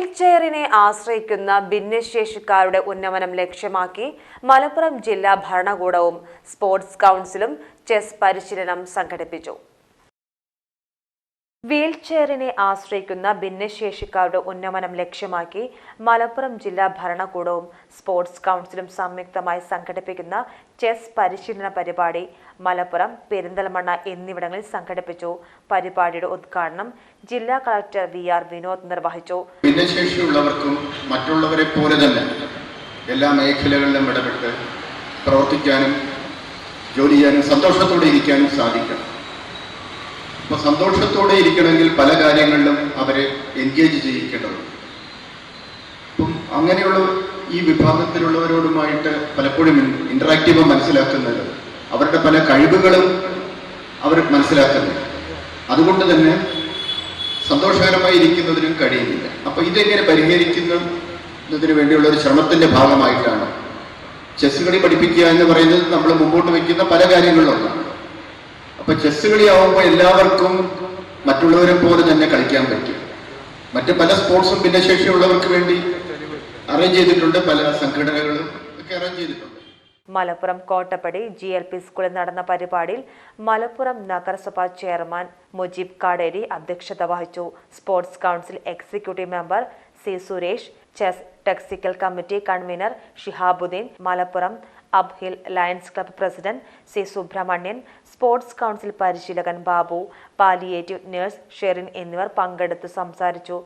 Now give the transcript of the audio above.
വീൽചെയറിനെ ആശ്രയിക്കുന്ന ഭിന്നശേഷിക്കാരുടെ ഉന്നമനം ലക്ഷ്യമാക്കി മലപ്പുറം ജില്ലാ ഭരണകൂടവും സ്പോർട്സ് കൗൺസിലും ചെസ് പരിശീലനം സംഘടിപ്പിച്ചു. വീൽചെയറിനെ ആശ്രയിക്കുന്ന ഭിന്നശേഷിക്കാരുടെ ഉന്നമനം ലക്ഷ്യമാക്കി മലപ്പുറം ജില്ലാ ഭരണകൂടവും സ്പോർട്സ് കൗൺസിലും സംയുക്തമായി സംഘടിപ്പിക്കുന്ന ചെസ് പരിശീലന പരിപാടി മലപ്പുറം, പെരിന്തൽമണ്ണ എന്നിവിടങ്ങളിൽ സംഘടിപ്പിച്ചു. പരിപാടിയുടെ ഉദ്ഘാടനം ജില്ലാ കളക്ടർ VR വിനോദ് നിർവഹിച്ചു. ഭിന്നശേഷിയുള്ളവർക്കും മറ്റുള്ളവരെ പോലെ തന്നെ എല്ലാ മേഖലകളിലും ഇടപെട്ട് പ്രവർത്തിക്കാനും ജോലി ചെയ്യാനും സന്തോഷത്തോടെ ഇരിക്കാനും സാധിക്കണം. അപ്പോൾ സന്തോഷത്തോടെ ഇരിക്കണമെങ്കിൽ പല കാര്യങ്ങളിലും അവരെ എൻഗേജ് ചെയ്യിക്കേണ്ടതുണ്ട്. അപ്പം അങ്ങനെയുള്ള ഈ വിഭാഗത്തിലുള്ളവരോടുമായിട്ട് പലപ്പോഴും ഇൻറ്ററാക്റ്റീവ് മനസ്സിലാക്കുന്നത്, അവരുടെ പല കഴിവുകളും അവർ മനസ്സിലാക്കുന്നില്ല. അതുകൊണ്ട് തന്നെ സന്തോഷകരമായി ഇരിക്കുന്നതിനും കഴിയുന്നില്ല. അപ്പോൾ ഇതെങ്ങനെ പരിഹരിക്കുന്നതിന് വേണ്ടിയുള്ള ഒരു ശ്രമത്തിൻ്റെ ഭാഗമായിട്ടാണ് ചെസ് കളി പഠിപ്പിക്കുക എന്ന് പറയുന്നത് നമ്മൾ മുമ്പോട്ട് വയ്ക്കുന്ന പല കാര്യങ്ങളിലൊന്നാണ്. അപ്പൊ ചെസ് കളിയാവുമ്പോൾ എല്ലാവർക്കും മറ്റുള്ളവരെ പോലെ തന്നെ കളിക്കാൻ പറ്റും. മറ്റ് പല സ്പോർട്സും ഭിന്നശേഷിയുള്ളവർക്ക് വേണ്ടി അറേഞ്ച് ചെയ്തിട്ടുണ്ട്, പല സംഘടനകളും ഒക്കെ അറേഞ്ച് ചെയ്തിട്ടുണ്ട്. മലപ്പുറം കോട്ടപ്പടി GLP സ്കൂളിൽ നടന്ന പരിപാടിയിൽ മലപ്പുറം നഗരസഭാ ചെയർമാൻ മുജീബ് കാടേരി അധ്യക്ഷത വഹിച്ചു. Sports council executive member C Suresh, chess technical committee convener Shihabuddin, Malappuram uphill lions club president C Subrahmanyan, sports council പരിശീലകൻ ബാബു, പാലിയേറ്റീവ് നഴ്സ് ഷെറിൻ എന്നിവർ പങ്കെടുത്തു സംസാരിച്ചു.